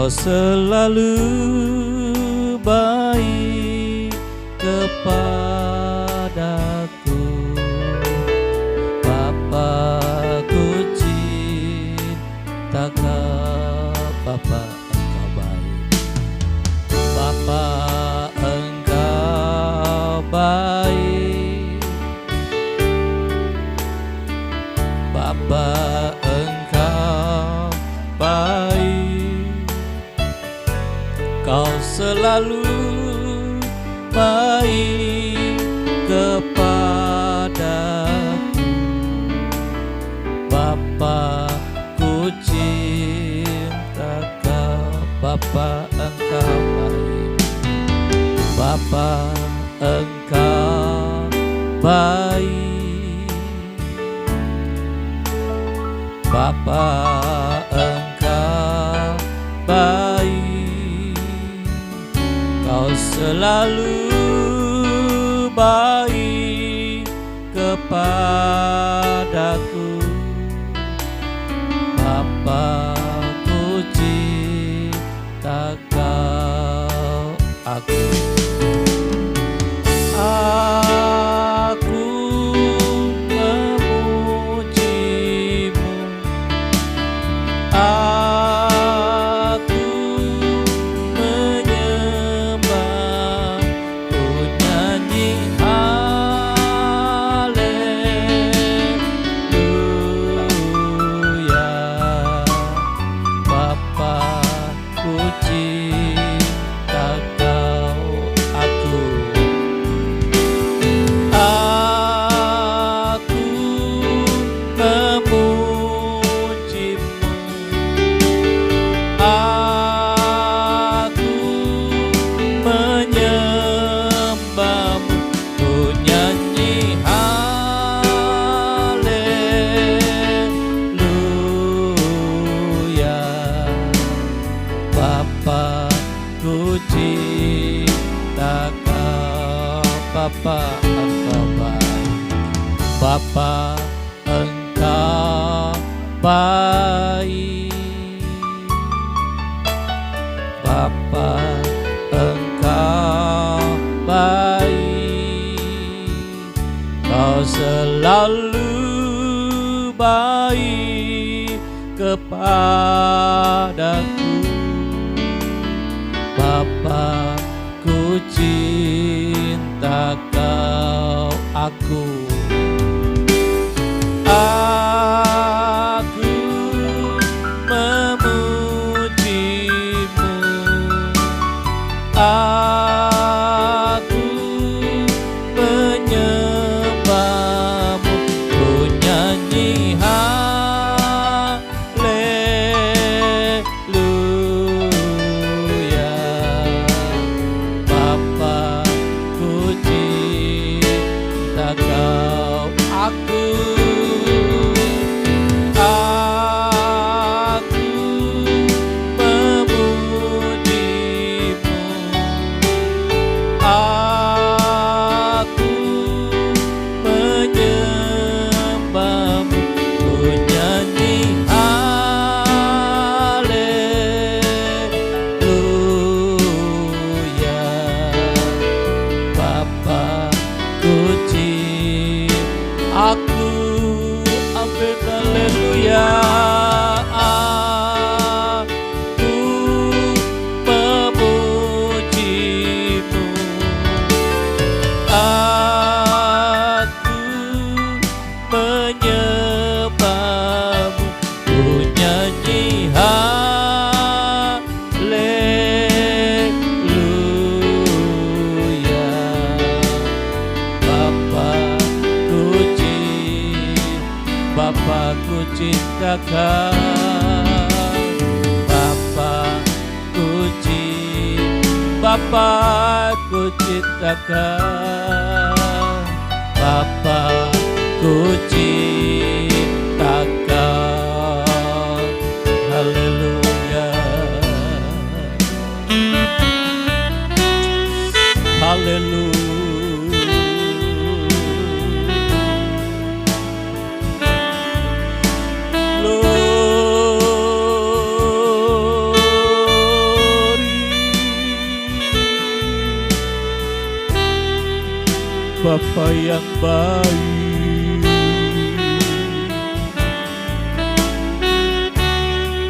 Kau selalu baik kepadaku, Bapa-Ku cinta Kau, Bapa Engkau baik, Bapa Engkau baik, Bapa Engkau baik, Kau selalu baik kepadaku, Bapa-Ku cinta Kau, Bapa Engkau baik, Bapa Engkau baik, Bapa Engkau baik, Kau selalu baik kepadaku, Bapa-Ku cinta Kau. Aku memujimu, aku menyembah, ku nyanyi haleluya. Bapa-Ku cinta Kau, aku memujimu, aku menyembahmu, ku nyanyi haleluya. Bapa-Ku cinta Kau, Bapa Engkau baik, Bapa Engkau baik, Bapa Engkau baik, Kau selalu baik kepadaku, Bapa-Ku cinta Kau, aku memujimu, aku menyembahmu, ku nyanyi haleluya. Bapa-Ku cinta Kau, aku memujimu, aku menyembahmu, ku nyanyi haleluya. Bapa-Ku cinta aku, amin haleluya. Aku memujimu, aku menyembahmu, ku nyanyi haleluya. Bapa-Ku cinta Kau, Bapa-Ku cinta Kau, Bapa-Ku cinta Kau, haleluya, haleluya. Bapa yang baik,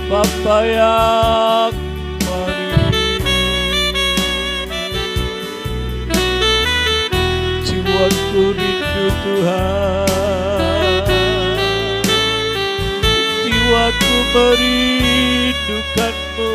Bapa yang baik, jiwaku rindu Tuhan, jiwaku merindukan-Mu.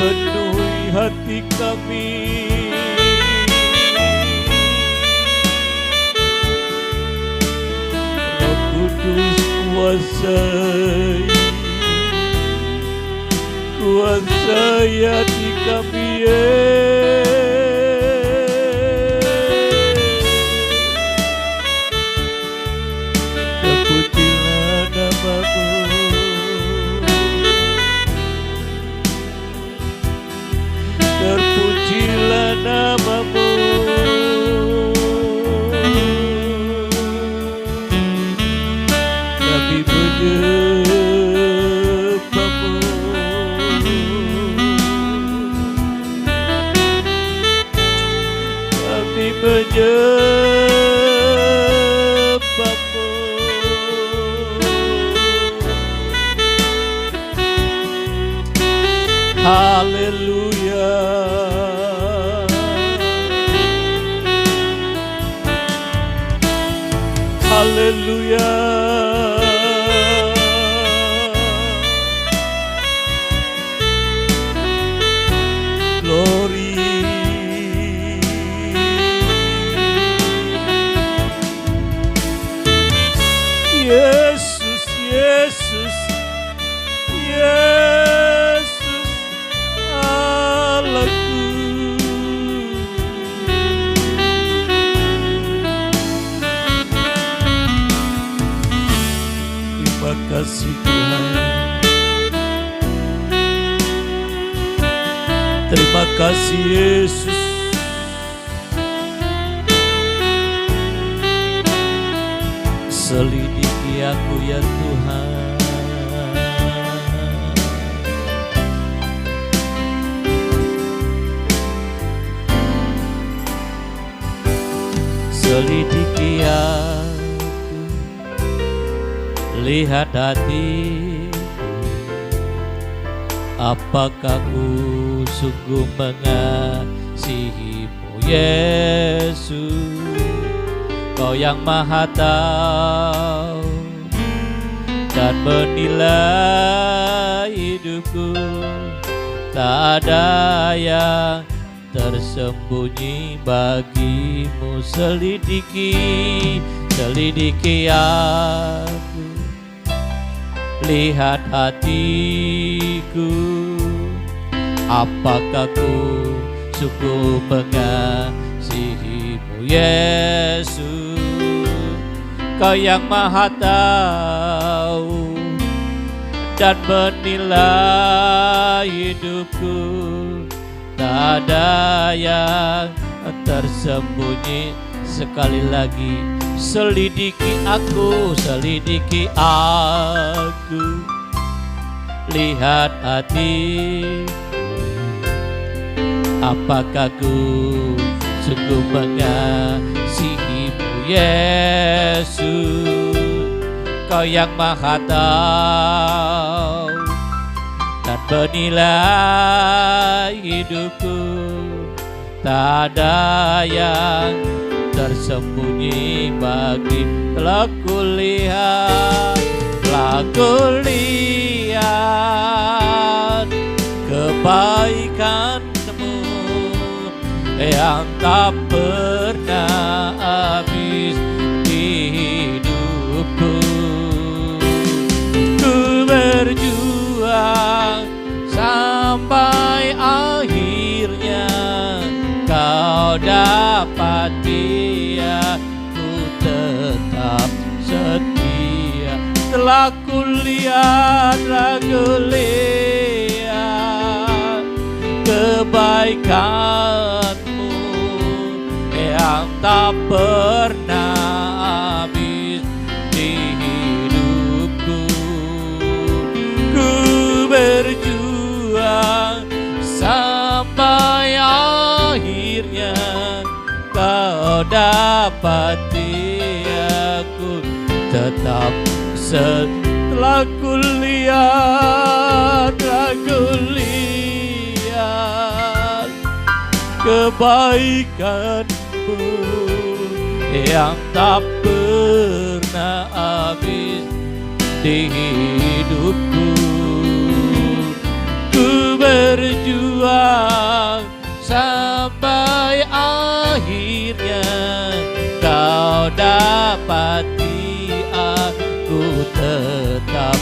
Penuhi hati kami, Roh Kudus kuasai hati kami, terpujilah nama-Mu. Terpujilah nama-Mu, kami menyembah-Mu, kami menyembah-Mu. Haleluya. Haleluya. Glory. Yesus, Yesus, Yesus, Allahku. Terima kasih Tuhan. Terima kasih Yesus. Selidiki aku ya Tuhan. Selidiki aku, lihat hatiku, apakah ku sungguh mengasihi-Mu Yesus. Kau yang Maha Tahu dan menilai hidupku, tak ada yang tersembunyi bagi-Mu. Selidiki aku, lihat hatiku, apakah ku sungguh mengasihi-Mu Yesus. Kau yang Maha Tahu dan menilai hidupku, tak ada yang tersembunyi. Sekali lagi, selidiki aku, lihat hati, apakah ku sungguh mengasihi-Mu Yesus. Kau yang Maha Tahu dan menilai hidupku, tak ada yang tersembunyi bagi. Telah kulihat kebaikan-Mu yang tak pernah habis di hidupku. setia, ku tetap setia. Telah kulihat kebaikanmu yang tak pernah habis di hidupku. Ku berjuang sampai akhirnya kau dapati aku tetap setelah kulihat kebaikanmu yang tak pernah habis di hidupku. Ku berjuang sampai akhirnya kau dapati aku tetap.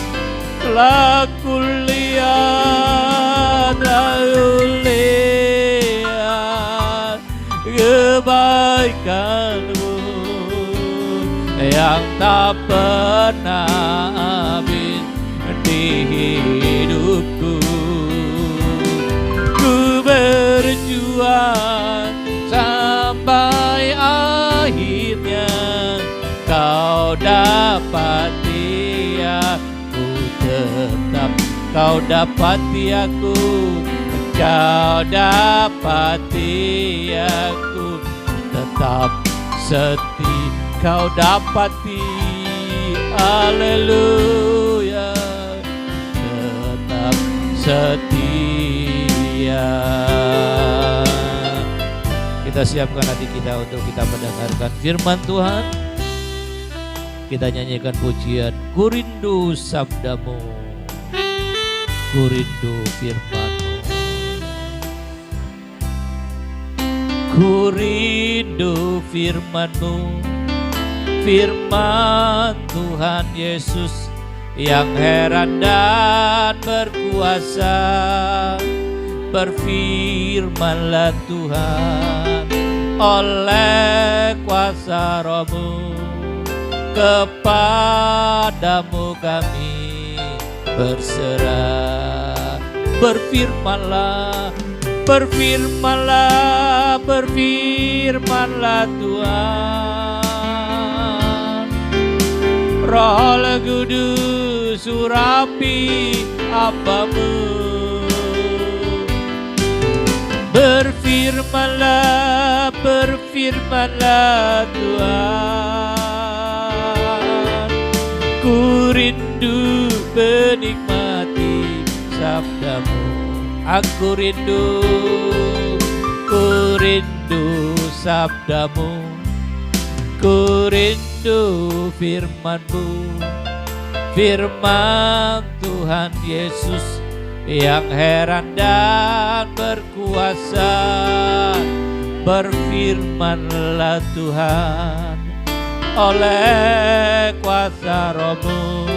Telah kulihat kebaikanmu yang tak pernah habis di hidupku. Ku berjuang sampai akhirnya kau dapati aku tetap. Kau dapati aku, kau dapati aku tetap setia. Kau dapati, haleluya, tetap setia. Kita siapkan hati kita untuk kita mendengarkan firman Tuhan. Kita nyanyikan pujian, ku rindu sabdamu, ku rindu firman-Mu. Ku rindu firman-Mu, firman Tuhan Yesus yang heran dan berkuasa. Berfirmanlah Tuhan oleh kuasa Roh-Mu, kepadamu kami berserah. Berfirmanlah, berfirmanlah, berfirmanlah Tuhan. Roh Kudus urapi hambamu. Berfirmanlah, berfirmanlah Tuhan. Ku rindu menikmati sabdamu. Aku rindu, ku rindu sabdamu. Ku rindu firman-Mu, firman Tuhan Yesus yang heran dan berkuasa. Berfirmanlah Tuhan oleh kuasa Roh-Mu,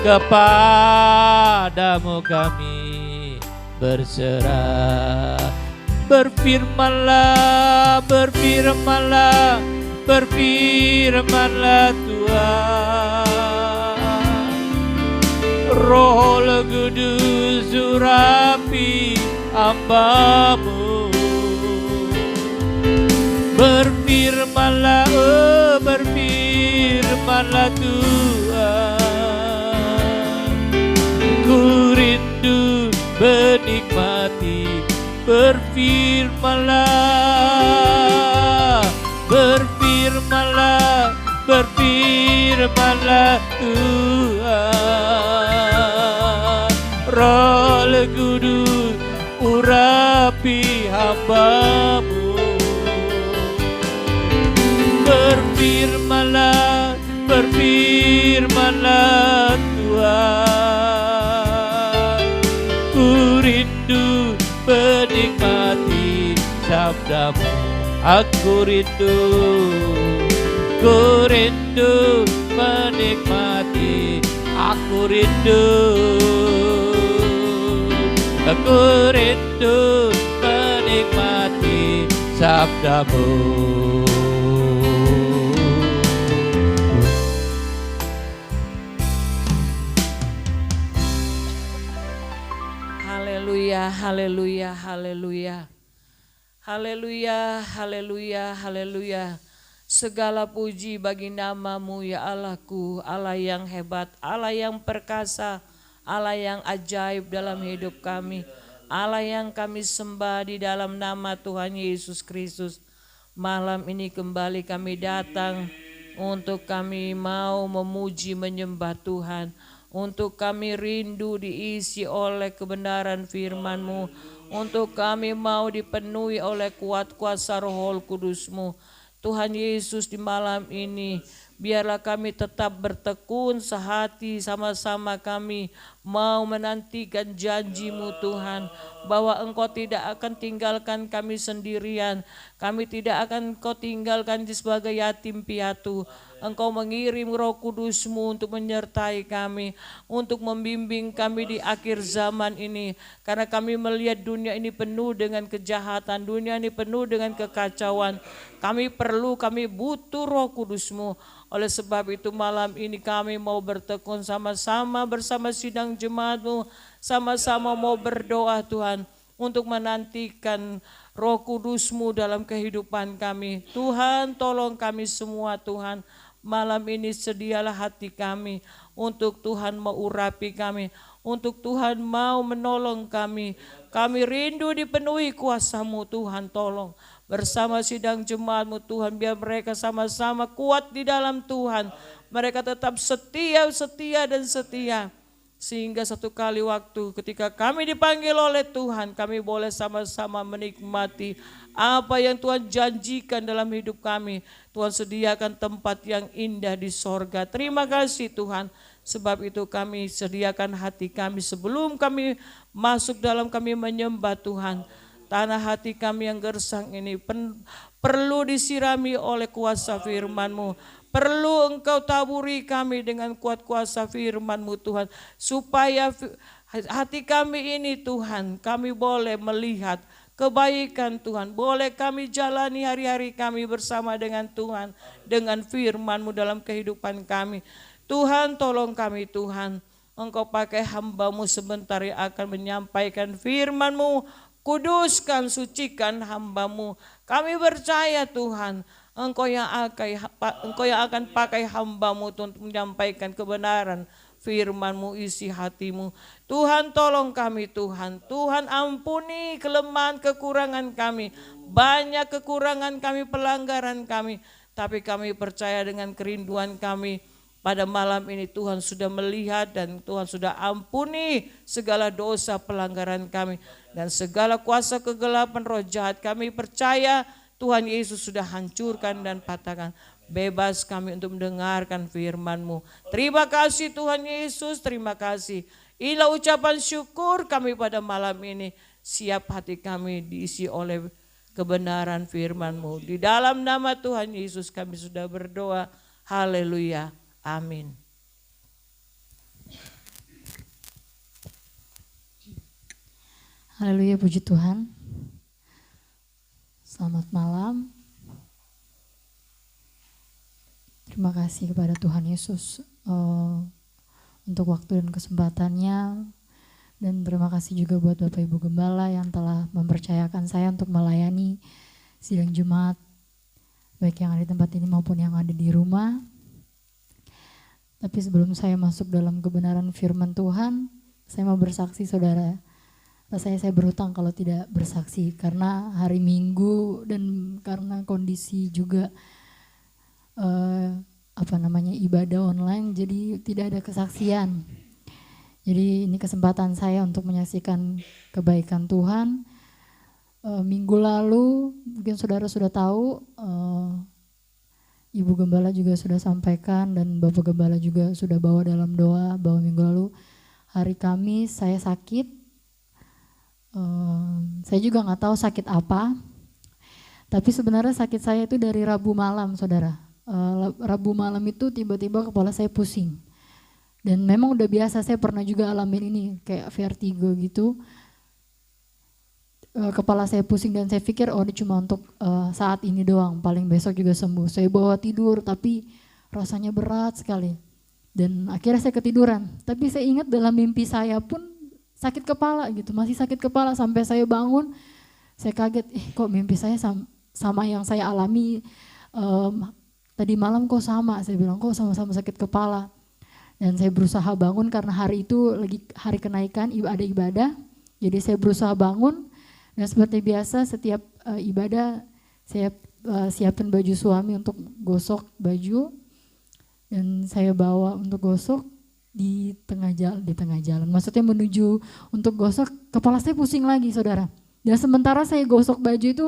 kepadamu kami berserah. Berfirmanlah, berfirmanlah, berfirmanlah Tuhan. Roh Kudus urapi hambamu. Berfirmanlah, oh berfirmanlah Tuhan. Ku rindu menikmati. Berfirmanlah, berfirmanlah, berfirmanlah Tuhan. Roh Kudus urapi hambamu. Berfirmanlah, berfirmanlah Tuhan. Ku rindu menikmati sabdamu. Aku rindu, ku rindu menikmati. Aku rindu, aku rindu menikmati sabdamu. Haleluya, haleluya, haleluya. Haleluya, haleluya, haleluya. Segala puji bagi namamu ya Allahku, Allah yang hebat, Allah yang perkasa, Allah yang ajaib dalam hidup kami. Allah yang kami sembah di dalam nama Tuhan Yesus Kristus. Malam ini kembali kami datang untuk kami mau memuji menyembah Tuhan. Untuk kami rindu diisi oleh kebenaran firman-Mu. Untuk kami mau dipenuhi oleh kuat kuasa Roh Kudus-Mu. Tuhan Yesus, di malam ini biarlah kami tetap bertekun sehati, sama-sama kami mau menantikan janji-Mu Tuhan, bahwa Engkau tidak akan tinggalkan kami sendirian. Kami tidak akan Engkau tinggalkan sebagai yatim piatu. Engkau mengirim Roh Kudus-Mu untuk menyertai kami, untuk membimbing kami di akhir zaman ini. Karena kami melihat dunia ini penuh dengan kejahatan, dunia ini penuh dengan kekacauan. Kami butuh Roh Kudus-Mu. Oleh sebab itu malam ini kami mau bertekun sama-sama bersama sidang jemaat-Mu, sama-sama mau berdoa Tuhan, untuk menantikan Roh Kudus-Mu dalam kehidupan kami. Tuhan, tolong kami semua Tuhan. Malam ini sedialah hati kami untuk Tuhan mengurapi kami, untuk Tuhan mau menolong kami. Kami rindu dipenuhi kuasa-Mu Tuhan, tolong. Bersama sidang jemaat-Mu Tuhan, biar mereka sama-sama kuat di dalam Tuhan. Mereka tetap setia dan setia. Sehingga satu kali waktu ketika kami dipanggil oleh Tuhan, kami boleh sama-sama menikmati apa yang Tuhan janjikan dalam hidup kami. Tuhan sediakan tempat yang indah di sorga. Terima kasih Tuhan. Sebab itu kami sediakan hati kami sebelum kami masuk dalam kami menyembah Tuhan. Tanah hati kami yang gersang ini perlu disirami oleh kuasa firman-Mu. Perlu Engkau taburi kami dengan kuat kuasa firman-Mu Tuhan. Supaya hati kami ini Tuhan, kami boleh melihat kebaikan Tuhan. Boleh kami jalani hari-hari kami bersama dengan Tuhan. Dengan firman-Mu dalam kehidupan kami. Tuhan, tolong kami Tuhan. Engkau pakai hamba-Mu sebentar yang akan menyampaikan firman-Mu. Kuduskan, sucikan hamba-Mu. Kami percaya Tuhan, Engkau yang akan pakai hamba-Mu untuk menyampaikan kebenaran firman-Mu, isi hati-Mu. Tuhan, tolong kami Tuhan. Tuhan, ampuni kelemahan kekurangan kami. Banyak kekurangan kami, pelanggaran kami. Tapi kami percaya dengan kerinduan kami. Pada malam ini Tuhan sudah melihat dan Tuhan sudah ampuni segala dosa pelanggaran kami. Dan segala kuasa kegelapan roh jahat kami percaya Tuhan Yesus sudah hancurkan dan patahkan. Bebas kami untuk mendengarkan firman-Mu. Terima kasih Tuhan Yesus, terima kasih. Inilah ucapan syukur kami pada malam ini. Siap hati kami diisi oleh kebenaran firman-Mu. Di dalam nama Tuhan Yesus kami sudah berdoa. Haleluya. Amin. Haleluya, puji Tuhan. Selamat malam. Terima kasih kepada Tuhan Yesus untuk waktu dan kesempatannya. Dan terima kasih juga buat Bapak Ibu Gembala yang telah mempercayakan saya untuk melayani sidang Jumat. Baik yang ada di tempat ini maupun yang ada di rumah. Tapi sebelum saya masuk dalam kebenaran firman Tuhan, saya mau bersaksi saudara. Rasanya saya berhutang kalau tidak bersaksi karena hari Minggu dan karena kondisi juga ibadah online, jadi tidak ada kesaksian. Jadi ini kesempatan saya untuk menyaksikan kebaikan Tuhan. Minggu lalu mungkin saudara sudah tahu, Ibu Gembala juga sudah sampaikan dan Bapak Gembala juga sudah bawa dalam doa bahwa minggu lalu hari Kamis saya sakit. Saya juga nggak tahu sakit apa, tapi sebenarnya sakit saya itu dari Rabu malam, saudara. Rabu malam itu tiba-tiba kepala saya pusing. Dan memang udah biasa, saya pernah juga alamin ini kayak vertigo gitu. kepala saya pusing dan saya pikir oh ini cuma untuk saat ini doang, paling besok juga sembuh. Saya bawa tidur tapi rasanya berat sekali. Dan akhirnya saya ketiduran. Tapi saya ingat dalam mimpi saya pun sakit kepala gitu, masih sakit kepala sampai saya bangun. Saya kaget, kok mimpi saya sama yang saya alami tadi malam kok sama. Saya bilang kok sama-sama sakit kepala. Dan saya berusaha bangun karena hari itu lagi hari kenaikan ada ibadah. Jadi saya berusaha bangun. Dan seperti biasa setiap ibadah saya siapin baju suami untuk gosok baju dan saya bawa untuk gosok di tengah jalan. Maksudnya menuju untuk gosok, kepala saya pusing lagi saudara. Dan sementara saya gosok baju itu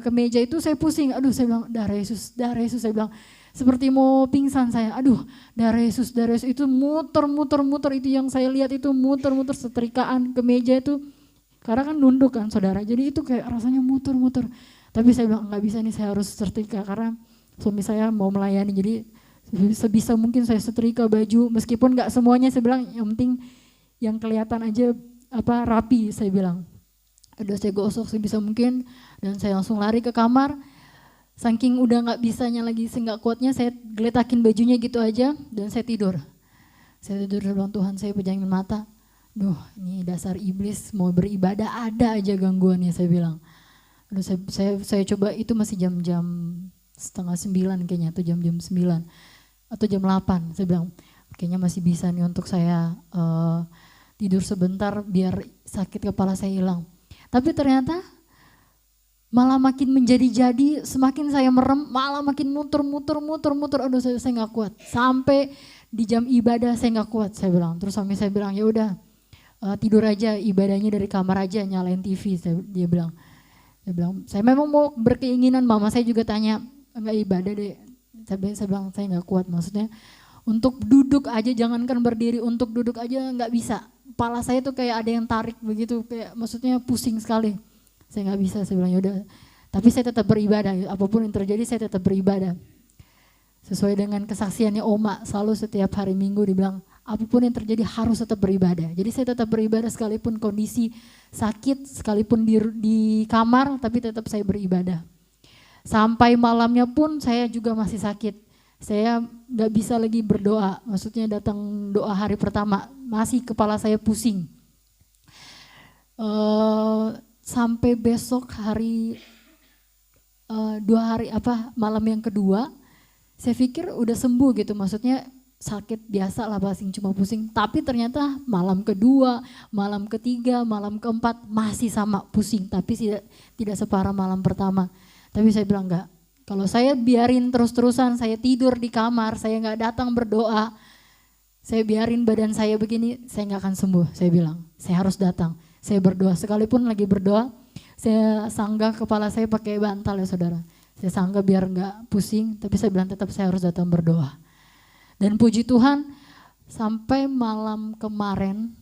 ke meja itu saya pusing. Aduh saya bilang darah Yesus saya bilang. Seperti mau pingsan saya, aduh darah Yesus itu muter itu yang saya lihat itu muter setrikaan ke meja itu. Karena kan nunduk kan saudara, jadi itu kayak rasanya muter. Tapi saya bilang nggak bisa nih, saya harus setrika karena suami saya mau melayani. Jadi sebisa mungkin saya setrika baju, meskipun nggak semuanya. Saya bilang yang penting yang kelihatan aja rapi. Saya bilang, udah saya gosok sebisa mungkin dan saya langsung lari ke kamar. Saking udah nggak bisanya lagi, saya nggak kuatnya, saya geletakin bajunya gitu aja dan saya tidur. Saya bilang Tuhan saya pejamkan mata. Duh ini dasar iblis mau beribadah ada aja gangguannya saya bilang. Aduh saya coba itu masih jam-jam 8:30 kayaknya atau jam-jam 9 atau jam 8. Saya bilang kayaknya masih bisa nih untuk saya tidur sebentar biar sakit kepala saya hilang. Tapi ternyata malah makin menjadi-jadi, semakin saya merem malah makin muter. Aduh saya nggak kuat. Sampai di jam ibadah saya nggak kuat saya bilang. Terus suami saya bilang ya udah tidur aja, ibadahnya dari kamar aja, nyalain TV. Dia bilang saya memang mau berkeinginan, mama saya juga tanya enggak ibadah deh. Saya bilang saya nggak kuat, maksudnya untuk duduk aja, jangankan berdiri, untuk duduk aja nggak bisa. Kepala saya tuh kayak ada yang tarik begitu, kayak maksudnya pusing sekali. Saya nggak bisa, saya bilang yaudah. Tapi saya tetap beribadah, apapun yang terjadi saya tetap beribadah. Sesuai dengan kesaksiannya Oma, selalu setiap hari Minggu dibilang apapun yang terjadi harus tetap beribadah. Jadi saya tetap beribadah sekalipun kondisi sakit, sekalipun di kamar, tapi tetap saya beribadah. Sampai malamnya pun saya juga masih sakit. Saya gak bisa lagi berdoa, maksudnya datang doa hari pertama, masih kepala saya pusing. Sampai besok hari, malam yang kedua, saya pikir udah sembuh gitu, maksudnya sakit biasa lah, cuma pusing. Tapi ternyata malam kedua, malam ketiga, malam keempat masih sama pusing, tapi tidak separah malam pertama. Tapi saya bilang enggak, kalau saya biarin terus-terusan, saya tidur di kamar, saya enggak datang berdoa, saya biarin badan saya begini, saya enggak akan sembuh. Saya bilang, saya harus datang, saya berdoa. Sekalipun lagi berdoa, saya sanggah kepala saya pakai bantal ya saudara. Saya sanggah biar enggak pusing, tapi saya bilang tetap saya harus datang berdoa. Dan puji Tuhan sampai malam kemarin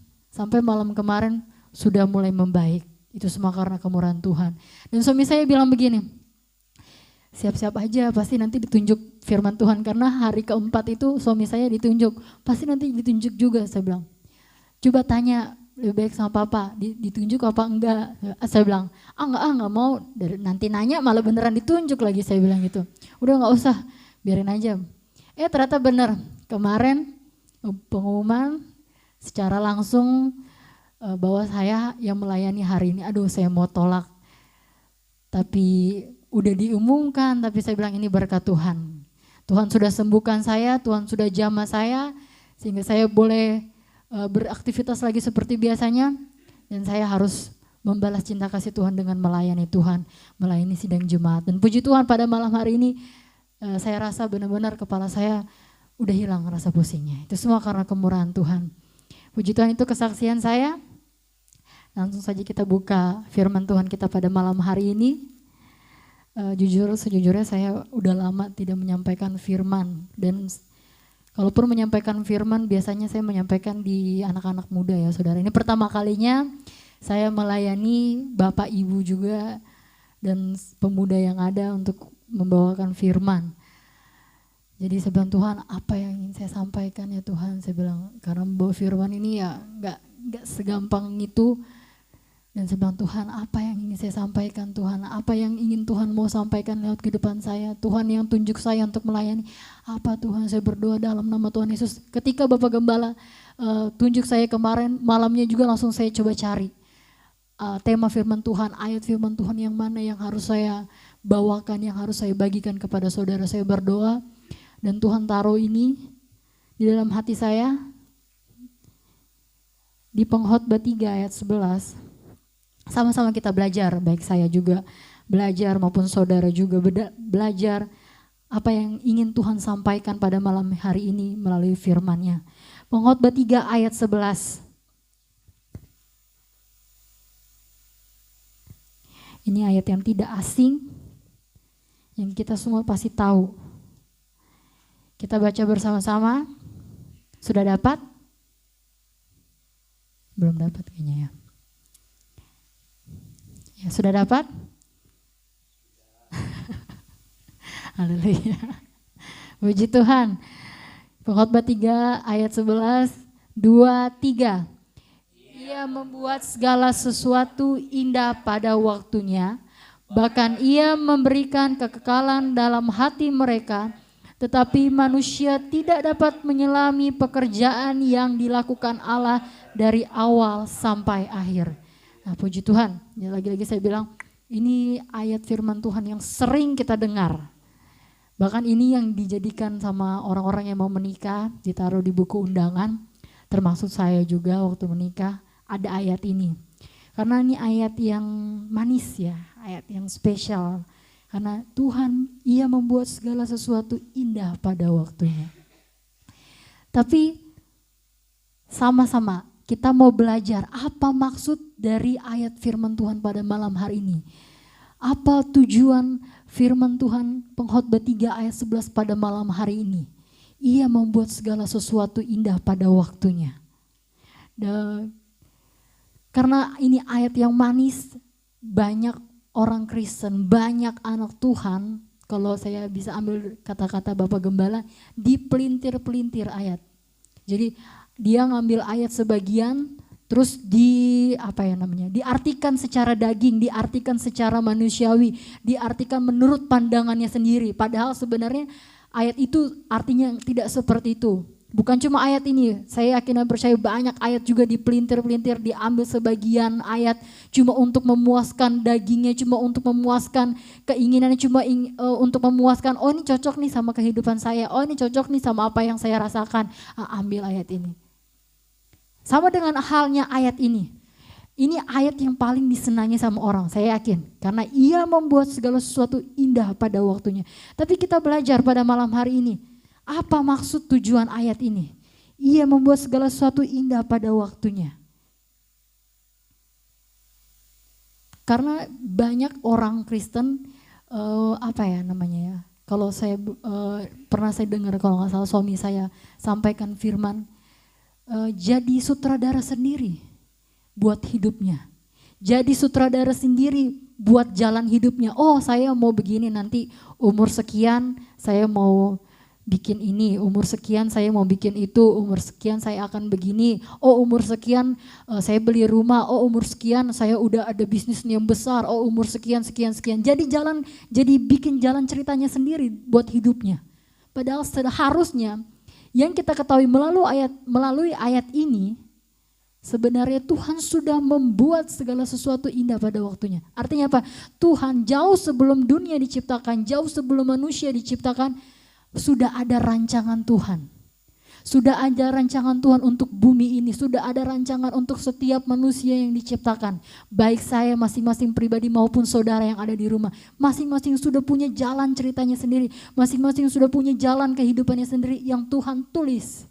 sudah mulai membaik. Itu semua karena kemurahan Tuhan. Dan suami saya bilang begini, siap-siap aja pasti nanti ditunjuk firman Tuhan. Karena hari keempat itu suami saya ditunjuk, pasti nanti ditunjuk juga. Saya bilang, coba tanya lebih baik sama papa, ditunjuk apa enggak. Saya bilang, enggak mau, nanti nanya malah beneran ditunjuk lagi. Saya bilang gitu, udah gak usah, biarin aja. Ternyata benar, kemarin pengumuman secara langsung bahwa saya yang melayani hari ini. Aduh saya mau tolak, tapi udah diumumkan, tapi saya bilang ini berkat Tuhan. Tuhan sudah sembuhkan saya, Tuhan sudah jamah saya, sehingga saya boleh beraktivitas lagi seperti biasanya. Dan saya harus membalas cinta kasih Tuhan dengan melayani Tuhan, melayani sidang jemaat. Dan puji Tuhan pada malam hari ini, saya rasa benar-benar kepala saya udah hilang rasa pusingnya. Itu semua karena kemurahan Tuhan. Puji Tuhan, itu kesaksian saya. Langsung saja kita buka firman Tuhan kita pada malam hari ini. Sejujurnya saya udah lama tidak menyampaikan firman. Dan kalaupun menyampaikan firman biasanya saya menyampaikan di anak-anak muda ya saudara. Ini pertama kalinya saya melayani Bapak Ibu juga dan pemuda yang ada untuk membawakan firman. Jadi saya bilang, Tuhan apa yang ingin saya sampaikan ya Tuhan. Saya bilang karena membawa firman ini ya gak segampang itu. Dan saya bilang, Tuhan, apa yang ingin saya sampaikan Tuhan? Apa yang ingin Tuhan mau sampaikan lewat kehidupan saya? Tuhan yang tunjuk saya untuk melayani. Apa Tuhan, saya berdoa dalam nama Tuhan Yesus. Ketika Bapak Gembala tunjuk saya kemarin, malamnya juga langsung saya coba cari. Tema firman Tuhan, ayat firman Tuhan yang mana yang harus saya bawakan, yang harus saya bagikan kepada saudara. Saya berdoa dan Tuhan taruh ini di dalam hati saya. Di Pengkhotbah 3 ayat 11. Sama-sama kita belajar, baik saya juga belajar maupun saudara juga belajar apa yang ingin Tuhan sampaikan pada malam hari ini melalui firman-Nya. Pengkhotbah 3 ayat 11. Ini ayat yang tidak asing, yang kita semua pasti tahu. Kita baca bersama-sama. Sudah dapat? Belum dapat kayaknya ya. Ya, sudah dapat? Haleluya. Puji Tuhan. Pengkhotbah 3 ayat 11, 2, 3. Ia membuat segala sesuatu indah pada waktunya, bahkan ia memberikan kekekalan dalam hati mereka, tetapi manusia tidak dapat menyelami pekerjaan yang dilakukan Allah dari awal sampai akhir. Nah, puji Tuhan, ya lagi-lagi saya bilang ini ayat firman Tuhan yang sering kita dengar. Bahkan ini yang dijadikan sama orang-orang yang mau menikah, ditaruh di buku undangan, termasuk saya juga waktu menikah, ada ayat ini. Karena ini ayat yang manis ya, ayat yang spesial. Karena Tuhan, ia membuat segala sesuatu indah pada waktunya. Tapi sama-sama kita mau belajar apa maksud dari ayat firman Tuhan pada malam hari ini. Apa tujuan firman Tuhan Pengkhotbah 3 ayat 11 pada malam hari ini. Ia membuat segala sesuatu indah pada waktunya. Karena ini ayat yang manis, banyak orang Kristen, banyak anak Tuhan, kalau saya bisa ambil kata-kata Bapak Gembala, dipelintir-pelintir ayat. Jadi dia ngambil ayat sebagian, terus diartikan secara daging, diartikan secara manusiawi, diartikan menurut pandangannya sendiri. Padahal sebenarnya ayat itu artinya tidak seperti itu. Bukan cuma ayat ini, saya yakin dan percaya banyak ayat juga dipelintir-pelintir, diambil sebagian ayat cuma untuk memuaskan dagingnya, cuma untuk memuaskan keinginannya, cuma untuk memuaskan, oh ini cocok nih sama kehidupan saya, oh ini cocok nih sama apa yang saya rasakan, ambil ayat ini. Sama dengan halnya ayat ini. Ini ayat yang paling disenangi sama orang, saya yakin. Karena ia membuat segala sesuatu indah pada waktunya. Tapi kita belajar pada malam hari ini. Apa maksud tujuan ayat ini? Ia membuat segala sesuatu indah pada waktunya. Karena banyak orang Kristen, kalau saya pernah saya dengar, kalau nggak salah suami saya sampaikan firman, jadi sutradara sendiri buat hidupnya. Jadi sutradara sendiri buat jalan hidupnya. Oh, saya mau begini nanti umur sekian saya mau bikin ini, umur sekian saya mau bikin itu, umur sekian saya akan begini. Oh, umur sekian saya beli rumah. Oh, umur sekian saya udah ada bisnis yang besar. Oh, umur sekian. Jadi bikin jalan ceritanya sendiri buat hidupnya. Padahal seharusnya yang kita ketahui melalui ayat ini, sebenarnya Tuhan sudah membuat segala sesuatu indah pada waktunya. Artinya apa? Tuhan jauh sebelum dunia diciptakan, jauh sebelum manusia diciptakan, sudah ada rancangan Tuhan. Sudah ada rancangan Tuhan untuk bumi ini, sudah ada rancangan untuk setiap manusia yang diciptakan. Baik saya masing-masing pribadi maupun saudara yang ada di rumah. Masing-masing sudah punya jalan ceritanya sendiri, masing-masing sudah punya jalan kehidupannya sendiri yang Tuhan tulis.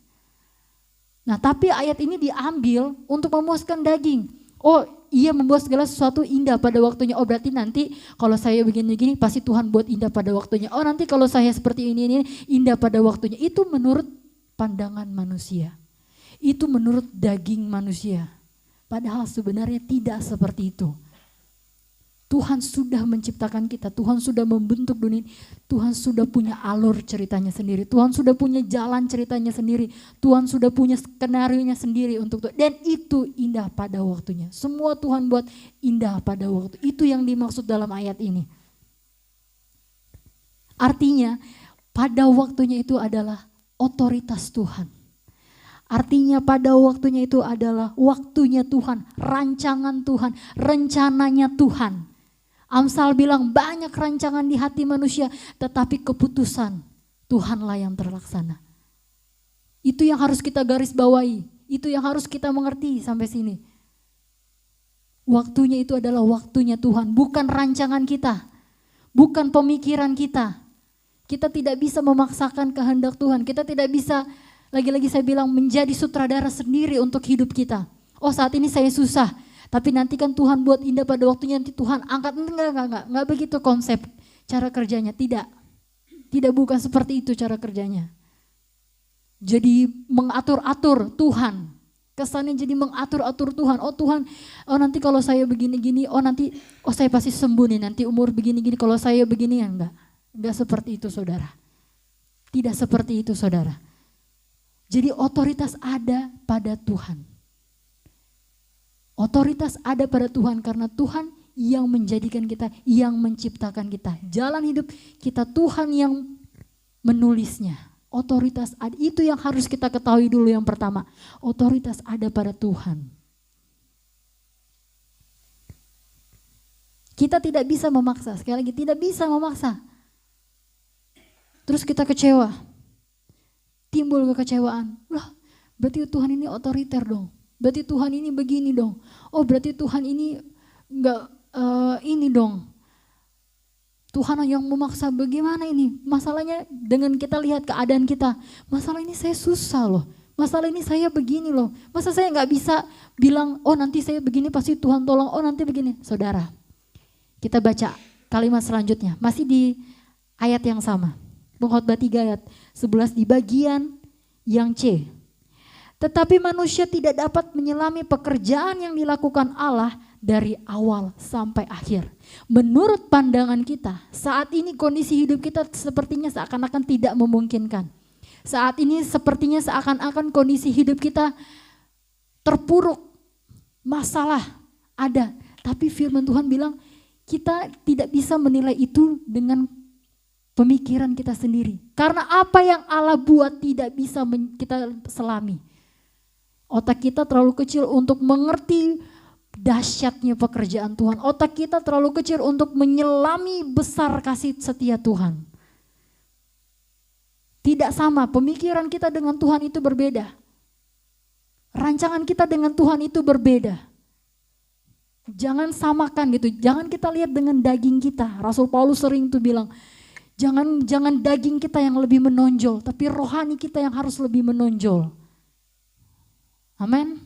Nah, tapi ayat ini diambil untuk memuaskan daging. Oh, ia membuat segala sesuatu indah pada waktunya. Oh, berarti nanti kalau saya begini-begini pasti Tuhan buat indah pada waktunya. Oh, nanti kalau saya seperti ini indah pada waktunya. Itu menurut pandangan manusia. Itu menurut daging manusia. Padahal sebenarnya tidak seperti itu. Tuhan sudah menciptakan kita, Tuhan sudah membentuk dunia, Tuhan sudah punya alur ceritanya sendiri, Tuhan sudah punya jalan ceritanya sendiri, Tuhan sudah punya skenario-nya sendiri untuk itu. Dan itu indah pada waktunya. Semua Tuhan buat indah pada waktu. Itu yang dimaksud dalam ayat ini. Artinya pada waktunya itu adalah otoritas Tuhan. Artinya pada waktunya itu adalah waktunya Tuhan, rancangan Tuhan, rencananya Tuhan. Amsal bilang banyak rancangan di hati manusia, tetapi keputusan Tuhanlah yang terlaksana. Itu yang harus kita garis bawahi, itu yang harus kita mengerti sampai sini. Waktunya itu adalah waktunya Tuhan, bukan rancangan kita, bukan pemikiran kita. Kita tidak bisa memaksakan kehendak Tuhan, kita tidak bisa, lagi-lagi saya bilang, menjadi sutradara sendiri untuk hidup kita. Oh, saat ini saya susah, tapi nanti kan Tuhan buat indah pada waktunya, nanti Tuhan angkat. Enggak begitu konsep cara kerjanya, tidak bukan seperti itu cara kerjanya. Jadi mengatur-atur Tuhan, kesannya jadi mengatur-atur Tuhan. Oh Tuhan, oh nanti kalau saya begini-gini, oh saya pasti sembuh nih, nanti umur begini-gini, kalau saya begini ya enggak seperti itu saudara. Tidak seperti itu saudara. Jadi otoritas ada pada Tuhan. Otoritas ada pada Tuhan karena Tuhan yang menjadikan kita, yang menciptakan kita. Jalan hidup kita Tuhan yang menulisnya. Otoritas ada, itu yang harus kita ketahui dulu yang pertama. Otoritas ada pada Tuhan. Kita tidak bisa memaksa, sekali lagi tidak bisa memaksa. Terus kita kecewa. Timbul kekecewaan. Lah, berarti Tuhan ini otoriter dong. Berarti Tuhan ini begini dong. Oh berarti Tuhan ini enggak ini dong. Tuhan yang memaksa, bagaimana ini? Masalahnya dengan kita lihat keadaan kita. Masalah ini saya susah loh. Masalah ini saya begini loh. Masa saya nggak bisa bilang, oh nanti saya begini pasti Tuhan tolong. Oh nanti begini. Saudara, kita baca kalimat selanjutnya. Masih di ayat yang sama. Pengkhotbah 3 ayat 11 di bagian yang C. Tetapi manusia tidak dapat menyelami pekerjaan yang dilakukan Allah dari awal sampai akhir. Menurut pandangan kita, saat ini kondisi hidup kita sepertinya seakan-akan tidak memungkinkan. Saat ini sepertinya seakan-akan kondisi hidup kita terpuruk, masalah ada. Tapi firman Tuhan bilang kita tidak bisa menilai itu dengan pemikiran kita sendiri. Karena apa yang Allah buat tidak bisa kita selami. Otak kita terlalu kecil untuk mengerti dahsyatnya pekerjaan Tuhan. Otak kita terlalu kecil untuk menyelami besar kasih setia Tuhan. Tidak sama, pemikiran kita dengan Tuhan itu berbeda. Rancangan kita dengan Tuhan itu berbeda. Jangan samakan gitu, jangan kita lihat dengan daging kita. Rasul Paulus sering tuh bilang, jangan daging kita yang lebih menonjol, tapi rohani kita yang harus lebih menonjol. Amin.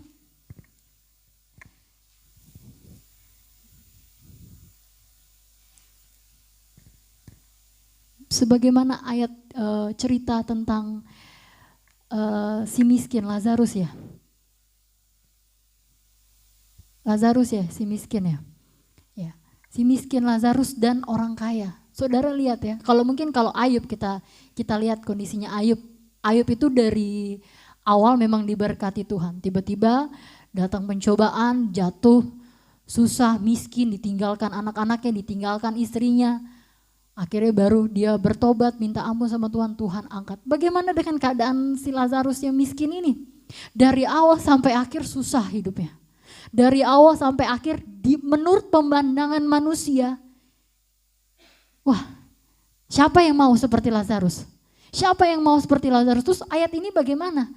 Sebagaimana ayat cerita tentang si miskin Lazarus ya. Lazarus ya, si miskin ya. Ya, si miskin Lazarus dan orang kaya. Saudara lihat ya, kalau Ayub kita lihat kondisinya Ayub. Ayub itu dari awal memang diberkati Tuhan. Tiba-tiba datang pencobaan, jatuh, susah, miskin, ditinggalkan anak-anaknya, ditinggalkan istrinya. Akhirnya baru dia bertobat, minta ampun sama Tuhan, Tuhan angkat. Bagaimana dengan keadaan si Lazarus yang miskin ini? Dari awal sampai akhir susah hidupnya. Dari awal sampai akhir menurut pemandangan manusia, wah siapa yang mau seperti Lazarus? Siapa yang mau seperti Lazarus? Terus ayat ini bagaimana?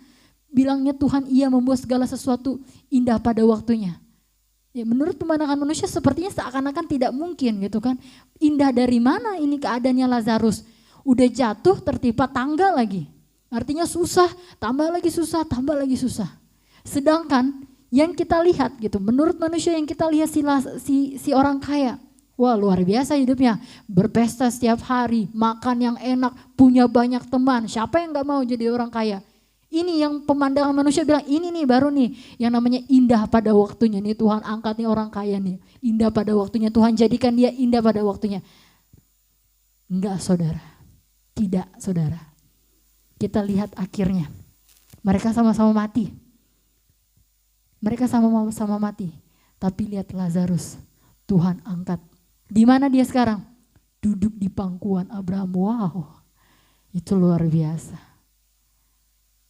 Bilangnya Tuhan ia membuat segala sesuatu indah pada waktunya. Ya menurut pemandangan manusia sepertinya seakan-akan tidak mungkin gitu kan. Indah dari mana ini keadaannya Lazarus? Udah jatuh tertimpa tangga lagi. Artinya susah, tambah lagi susah, tambah lagi susah. Sedangkan yang kita lihat gitu, menurut manusia yang kita lihat si orang kaya. Wah luar biasa hidupnya, berpesta setiap hari, makan yang enak, punya banyak teman. Siapa yang gak mau jadi orang kaya? Ini yang pemandangan manusia bilang ini nih baru nih yang namanya indah pada waktunya nih, Tuhan angkat nih orang kaya nih. Indah pada waktunya, Tuhan jadikan dia indah pada waktunya. Enggak saudara, tidak saudara. Kita lihat akhirnya. Mereka sama-sama mati. Mereka sama-sama mati. Tapi lihat Lazarus, Tuhan angkat. Di mana dia sekarang? Duduk di pangkuan Abraham. Wow, itu luar biasa.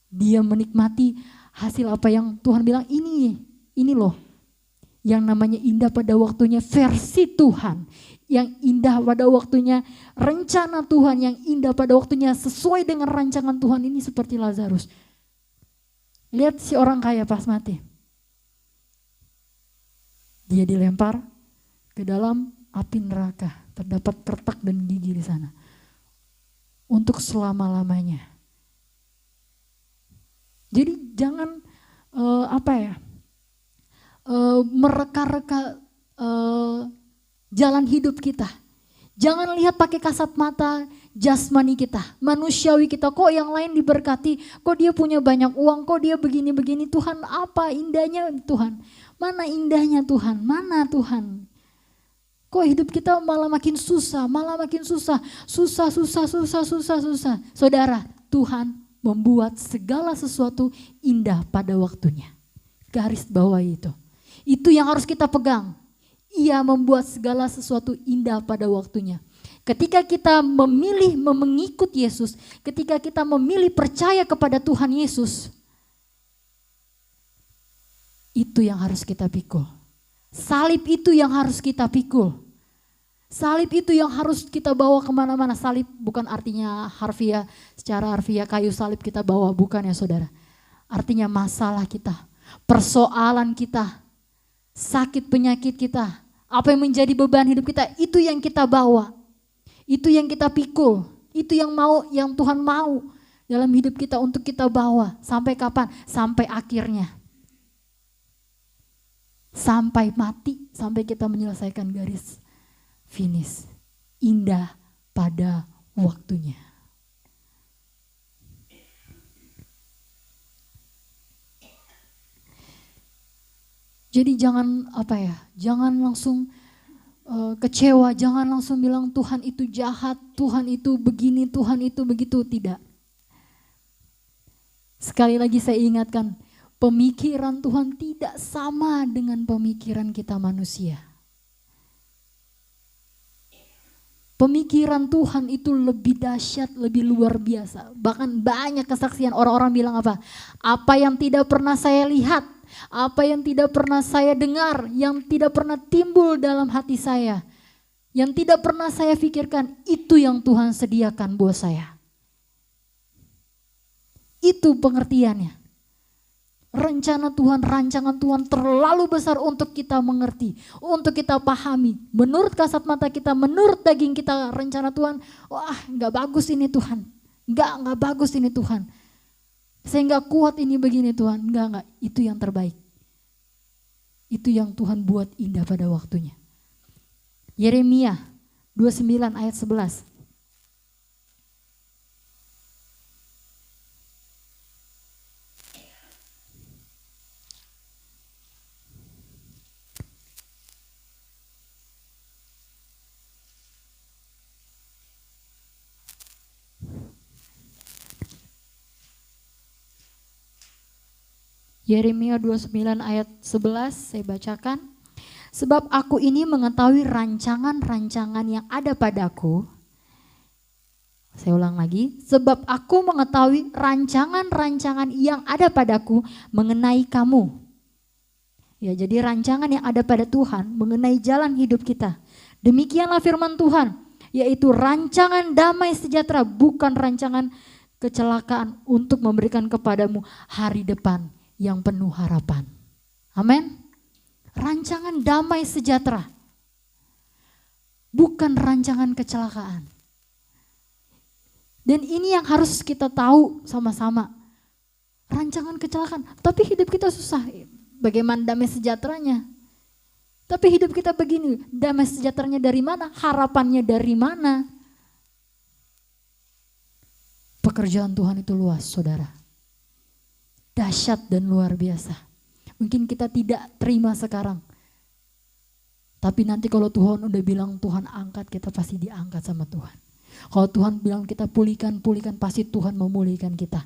Dia menikmati hasil apa yang Tuhan bilang, ini loh. Yang namanya indah pada waktunya versi Tuhan. Yang indah pada waktunya rencana Tuhan. Yang indah pada waktunya sesuai dengan rancangan Tuhan, ini seperti Lazarus. Lihat si orang kaya pas mati. Dia dilempar ke dalam api neraka. Terdapat retak dan gigi di sana. Untuk selama-lamanya. Jadi jangan mereka-reka jalan hidup kita. Jangan lihat pakai kasat mata jasmani kita, manusiawi kita. Kok yang lain diberkati, kok dia punya banyak uang, kok dia begini-begini. Tuhan, apa indahnya Tuhan? Mana indahnya Tuhan? Mana Tuhan? Kok hidup kita malah makin susah, susah. Saudara, Tuhan membuat segala sesuatu indah pada waktunya. Garis bawah itu. Itu yang harus kita pegang. Ia membuat segala sesuatu indah pada waktunya. Ketika kita memilih mengikut Yesus, ketika kita memilih percaya kepada Tuhan Yesus, itu yang harus kita pikul. Salib itu yang harus kita pikul. Salib itu yang harus kita bawa kemana-mana. Salib bukan artinya harfiah, secara harfiah kayu salib kita bawa, bukan ya saudara. Artinya masalah kita, persoalan kita, sakit penyakit kita, apa yang menjadi beban hidup kita, itu yang kita bawa. Itu yang kita pikul, itu yang Tuhan mau dalam hidup kita untuk kita bawa. Sampai kapan? Sampai akhirnya. Sampai mati, sampai kita menyelesaikan garis finish. Indah pada waktunya. Jadi jangan jangan langsung kecewa, jangan langsung bilang Tuhan itu jahat, Tuhan itu begini, Tuhan itu begitu. Tidak. Sekali lagi saya ingatkan, pemikiran Tuhan tidak sama dengan pemikiran kita manusia. Pemikiran Tuhan itu lebih dahsyat, lebih luar biasa. Bahkan banyak kesaksian orang-orang bilang apa? Apa yang tidak pernah saya lihat, apa yang tidak pernah saya dengar, yang tidak pernah timbul dalam hati saya, yang tidak pernah saya pikirkan, itu yang Tuhan sediakan buat saya. Itu pengertiannya. Rencana Tuhan, rancangan Tuhan terlalu besar untuk kita mengerti, untuk kita pahami. Menurut kasat mata kita, menurut daging kita, rencana Tuhan, wah gak bagus ini Tuhan, gak bagus ini Tuhan. Saya gak kuat ini begini Tuhan, enggak, itu yang terbaik. Itu yang Tuhan buat indah pada waktunya. Yeremia 29 ayat 11. Yeremia 29 ayat 11 saya bacakan. Sebab aku ini mengetahui rancangan-rancangan yang ada padaku. Saya ulang lagi. Sebab aku mengetahui rancangan-rancangan yang ada padaku mengenai kamu. Ya, jadi rancangan yang ada pada Tuhan mengenai jalan hidup kita. Demikianlah firman Tuhan, yaitu rancangan damai sejahtera, bukan rancangan kecelakaan, untuk memberikan kepadamu hari depan yang penuh harapan. Amin. Rancangan damai sejahtera, bukan rancangan kecelakaan. Dan ini yang harus kita tahu sama-sama. Rancangan kecelakaan, tapi hidup kita susah. Bagaimana damai sejahteranya? Tapi hidup kita begini, damai sejahteranya dari mana? Harapannya dari mana? Pekerjaan Tuhan itu luas, saudara. dahsyat dan luar biasa. Mungkin kita tidak terima sekarang. Tapi nanti kalau Tuhan udah bilang Tuhan angkat, kita pasti diangkat sama Tuhan. Kalau Tuhan bilang kita pulihkan, pasti Tuhan memulihkan kita.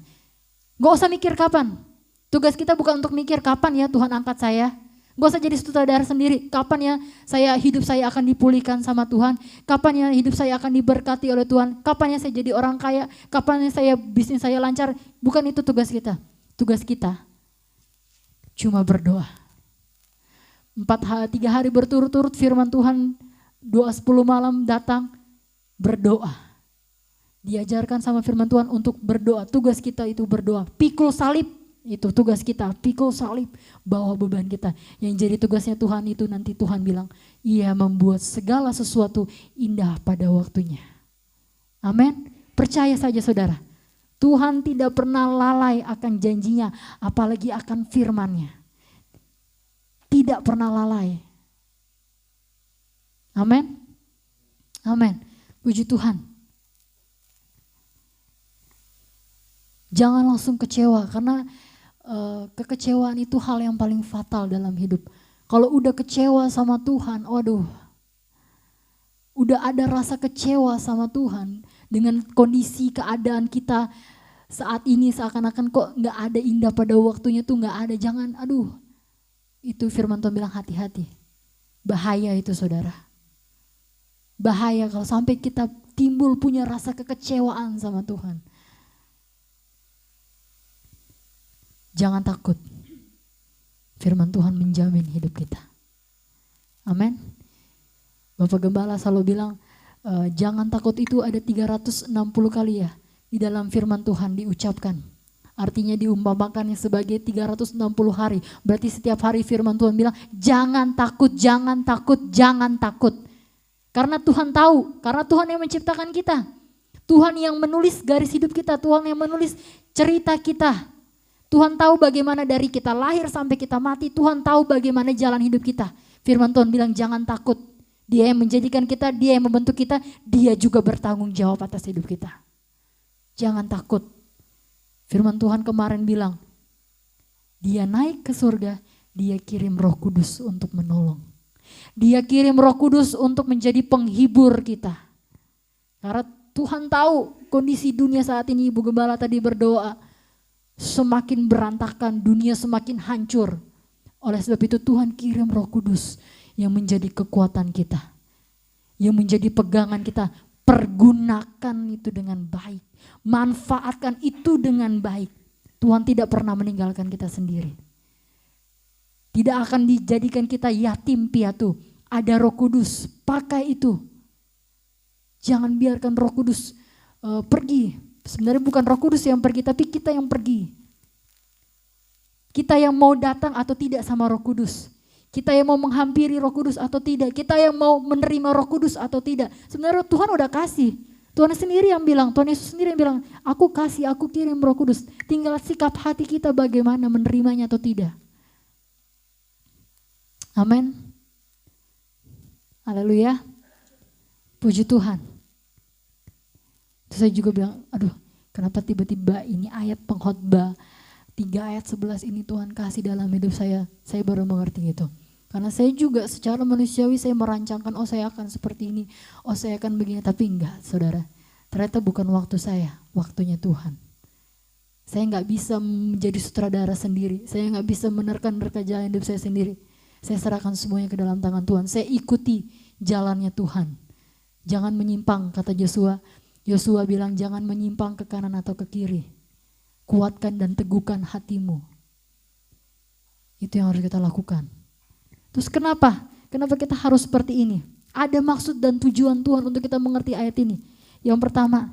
Gak usah mikir kapan. Tugas kita bukan untuk mikir kapan ya Tuhan angkat saya. Gak usah jadi sutradara sendiri. Kapan ya hidup saya akan dipulihkan sama Tuhan. Kapan ya hidup saya akan diberkati oleh Tuhan. Kapan ya saya jadi orang kaya. Kapan ya bisnis saya lancar. Bukan itu tugas kita. Tugas kita cuma berdoa. 3 hari berturut-turut firman Tuhan, doa 10 malam datang, berdoa. Diajarkan sama firman Tuhan untuk berdoa. Tugas kita itu berdoa. Pikul salib, itu tugas kita. Pikul salib, bawa beban kita. Yang jadi tugasnya Tuhan itu nanti Tuhan bilang, Ia membuat segala sesuatu indah pada waktunya. Amin. Percaya saja saudara. Tuhan tidak pernah lalai akan janjinya, apalagi akan firman-Nya. Tidak pernah lalai. Amin. Amin. Puji Tuhan. Jangan langsung kecewa, karena kekecewaan itu hal yang paling fatal dalam hidup. Kalau udah kecewa sama Tuhan, waduh, udah ada rasa kecewa sama Tuhan dengan kondisi keadaan kita saat ini, seakan-akan kok gak ada indah pada waktunya tuh gak ada. Jangan, itu firman Tuhan bilang hati-hati. Bahaya itu saudara. Bahaya kalau sampai kita timbul punya rasa kekecewaan sama Tuhan. Jangan takut. Firman Tuhan menjamin hidup kita. Amin. Bapak Gembala selalu bilang, jangan takut itu ada 360 kali ya di dalam firman Tuhan diucapkan. Artinya diumpamakannya sebagai 360 hari. Berarti setiap hari firman Tuhan bilang, jangan takut, jangan takut, jangan takut. Karena Tuhan tahu, karena Tuhan yang menciptakan kita. Tuhan yang menulis garis hidup kita, Tuhan yang menulis cerita kita. Tuhan tahu bagaimana dari kita lahir sampai kita mati, Tuhan tahu bagaimana jalan hidup kita. Firman Tuhan bilang jangan takut. Dia yang menjadikan kita, Dia yang membentuk kita, Dia juga bertanggung jawab atas hidup kita. Jangan takut. Firman Tuhan kemarin bilang, Dia naik ke surga, Dia kirim Roh Kudus untuk menolong. Dia kirim Roh Kudus untuk menjadi penghibur kita. Karena Tuhan tahu kondisi dunia saat ini, Ibu Gembala tadi berdoa, semakin berantakan, dunia semakin hancur. Oleh sebab itu Tuhan kirim Roh Kudus yang menjadi kekuatan kita, yang menjadi pegangan kita. Pergunakan itu dengan baik, manfaatkan itu dengan baik. Tuhan tidak pernah meninggalkan kita sendiri. Tidak akan dijadikan kita yatim piatu. Ada Roh Kudus, pakai itu. Jangan biarkan Roh Kudus pergi. Sebenarnya bukan Roh Kudus yang pergi, tapi kita yang pergi. Kita yang mau datang atau tidak sama Roh Kudus. Kita yang mau menghampiri Roh Kudus atau tidak. Kita yang mau menerima Roh Kudus atau tidak. Sebenarnya Tuhan udah kasih. Tuhan sendiri yang bilang, Tuhan Yesus sendiri yang bilang, aku kasih, aku kirim Roh Kudus. Tinggal sikap hati kita bagaimana menerimanya atau tidak. Amin. Haleluya. Puji Tuhan. Terus saya juga bilang, aduh kenapa tiba-tiba ini ayat pengkhotbah 3 ayat 11 ini Tuhan kasih dalam hidup saya. Saya baru mengerti itu. Karena saya juga secara manusiawi saya merancangkan, oh saya akan seperti ini, oh saya akan begini. Tapi enggak saudara, ternyata bukan waktu saya, waktunya Tuhan. Saya enggak bisa menjadi sutradara sendiri, saya enggak bisa menerka-nerka jalan hidup saya sendiri. Saya serahkan semuanya ke dalam tangan Tuhan, saya ikuti jalannya Tuhan. Jangan menyimpang, kata Yosua. Yosua bilang jangan menyimpang ke kanan atau ke kiri. Kuatkan dan teguhkan hatimu. Itu yang harus kita lakukan. Terus kenapa? Kenapa kita harus seperti ini? Ada maksud dan tujuan Tuhan untuk kita mengerti ayat ini. Yang pertama,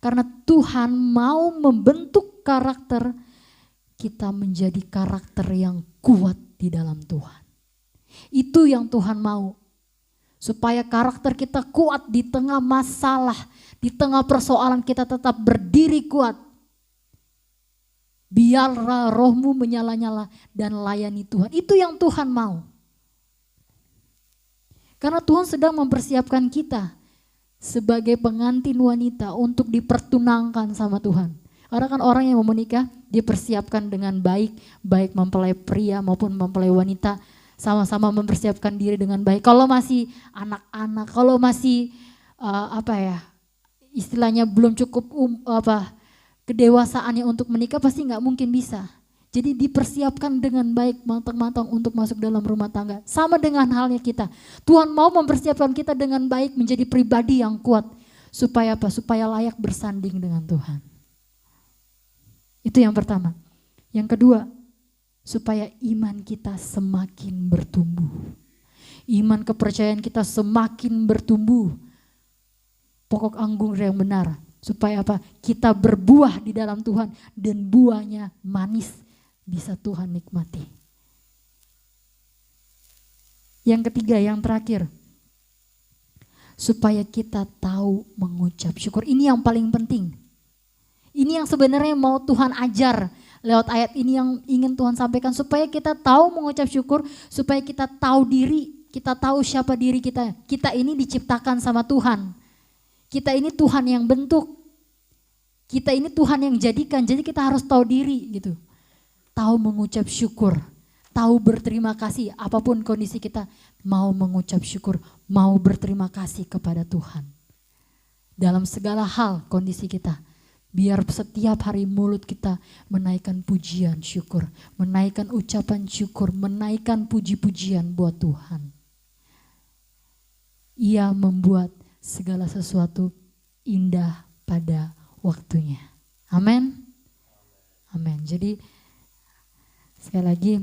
karena Tuhan mau membentuk karakter kita menjadi karakter yang kuat di dalam Tuhan. Itu yang Tuhan mau. Supaya karakter kita kuat di tengah masalah, di tengah persoalan kita tetap berdiri kuat. Biarlah rohmu menyala-nyala dan layani Tuhan. Itu yang Tuhan mau. Karena Tuhan sedang mempersiapkan kita sebagai pengantin wanita untuk dipertunangkan sama Tuhan. Karena kan orang yang mau menikah dipersiapkan dengan baik, baik mempelai pria maupun mempelai wanita sama-sama mempersiapkan diri dengan baik. Kalau masih anak-anak, kalau masih istilahnya belum cukup kedewasaannya untuk menikah, pasti nggak mungkin bisa. Jadi dipersiapkan dengan baik, matang-matang untuk masuk dalam rumah tangga. Sama dengan halnya kita. Tuhan mau mempersiapkan kita dengan baik menjadi pribadi yang kuat. Supaya apa? Supaya layak bersanding dengan Tuhan. Itu yang pertama. Yang kedua, supaya iman kita semakin bertumbuh. Iman kepercayaan kita semakin bertumbuh. Pokok anggur yang benar. Supaya apa? Kita berbuah di dalam Tuhan dan buahnya manis. Bisa Tuhan nikmati. Yang ketiga, yang terakhir. Supaya kita tahu mengucap syukur. Ini yang paling penting. Ini yang sebenarnya mau Tuhan ajar lewat ayat ini, yang ingin Tuhan sampaikan. Supaya kita tahu mengucap syukur. Supaya kita tahu diri. Kita tahu siapa diri kita. Kita ini diciptakan sama Tuhan. Kita ini Tuhan yang bentuk. Kita ini Tuhan yang jadikan. Jadi kita harus tahu diri gitu. Tahu mengucap syukur, tahu berterima kasih, apapun kondisi kita, mau mengucap syukur, mau berterima kasih kepada Tuhan. Dalam segala hal kondisi kita, biar setiap hari mulut kita menaikkan pujian syukur, menaikkan ucapan syukur, menaikkan puji-pujian buat Tuhan. Ia membuat segala sesuatu indah pada waktunya. Amin. Amin. Jadi sekali lagi,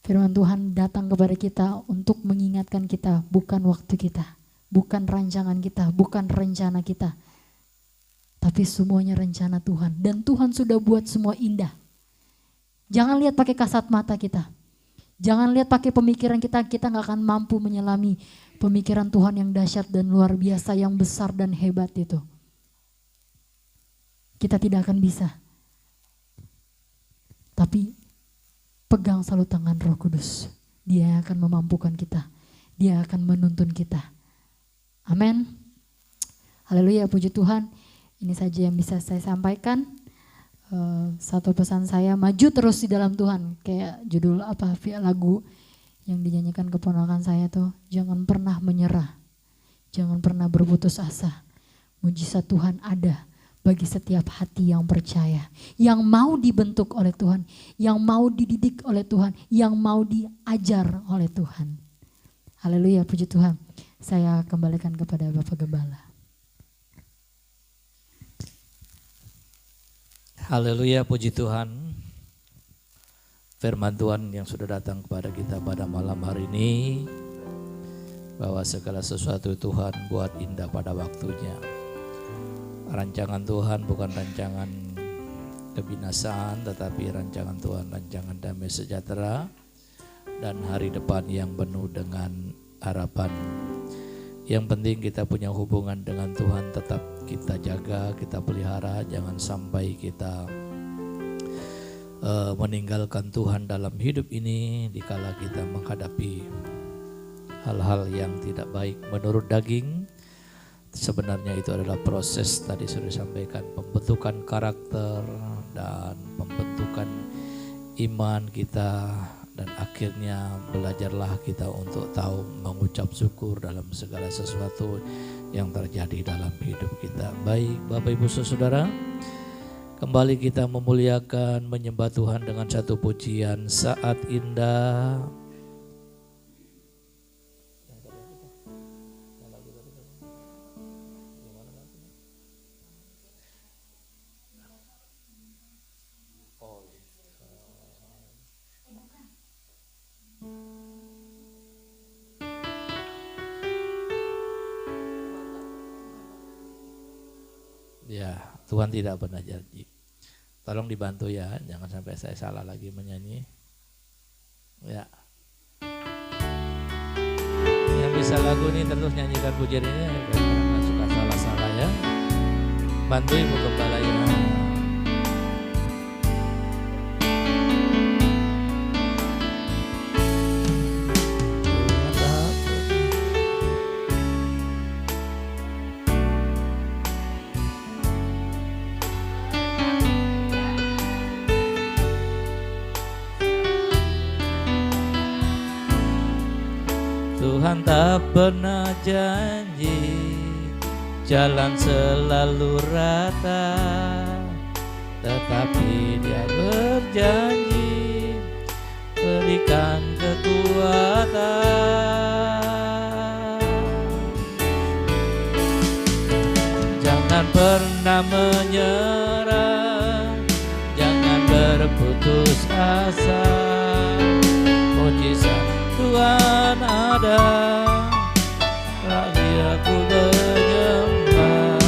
firman Tuhan datang kepada kita untuk mengingatkan kita, bukan waktu kita, bukan rancangan kita, bukan rencana kita, tapi semuanya rencana Tuhan. Dan Tuhan sudah buat semua indah. Jangan lihat pakai kasat mata kita, jangan lihat pakai pemikiran kita gak akan mampu menyelami pemikiran Tuhan yang dahsyat dan luar biasa, yang besar dan hebat itu. Kita tidak akan bisa. Tapi pegang selalu tangan Roh Kudus. Dia akan memampukan kita. Dia akan menuntun kita. Amin. Haleluya, puji Tuhan. Ini saja yang bisa saya sampaikan. Satu pesan saya, maju terus di dalam Tuhan. Kayak judul lagu yang dinyanyikan keponakan saya tuh. Jangan pernah menyerah. Jangan pernah berputus asa. Mujizat Tuhan ada bagi setiap hati yang percaya, yang mau dibentuk oleh Tuhan, yang mau dididik oleh Tuhan, yang mau diajar oleh Tuhan. Haleluya, puji Tuhan. Saya kembalikan kepada Bapak Gembala. Haleluya, puji Tuhan. Firman Tuhan yang sudah datang kepada kita pada malam hari ini, bahwa segala sesuatu Tuhan buat indah pada waktunya. Rancangan Tuhan bukan rancangan kebinasaan, tetapi rancangan Tuhan, rancangan damai sejahtera dan hari depan yang penuh dengan harapan. Yang penting kita punya hubungan dengan Tuhan, tetap kita jaga, kita pelihara, jangan sampai kita meninggalkan Tuhan dalam hidup ini dikala kita menghadapi hal-hal yang tidak baik menurut daging. Sebenarnya itu adalah proses, tadi sudah disampaikan, pembentukan karakter dan pembentukan iman kita, dan akhirnya belajarlah kita untuk tahu mengucap syukur dalam segala sesuatu yang terjadi dalam hidup kita. Baik Bapak Ibu Saudara, kembali kita memuliakan, menyembah Tuhan dengan satu pujian, Saat Indah. Ya, Tuhan tidak pernah janji. Tolong dibantu ya, jangan sampai saya salah lagi menyanyi. Ya. Yang bisa lagu ini terus nyanyikan pujian ini, jangan suka salah-salah ya. Bantu Ibu Gembala ya. Tuhan tak pernah janji jalan selalu rata, tetapi Dia berjanji berikan kekuatan. Jangan pernah menyerah, jangan berputus asa. Mujizat Tuhan ada, lagi aku menyembah.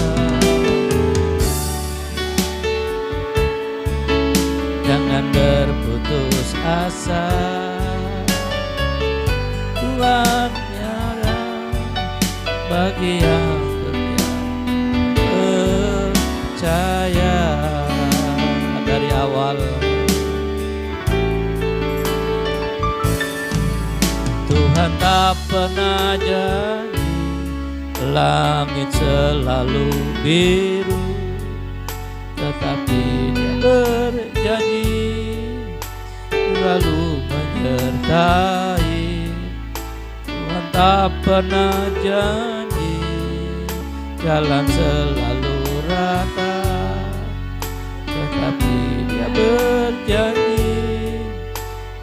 Jangan berputus asa, Tuhan ada bagi yang percaya. Dari awal Tuhan tak pernah janji langit selalu biru, tetapi Dia berjanji selalu menyertai. Tuhan tak pernah janji jalan selalu rata, tetapi Dia berjanji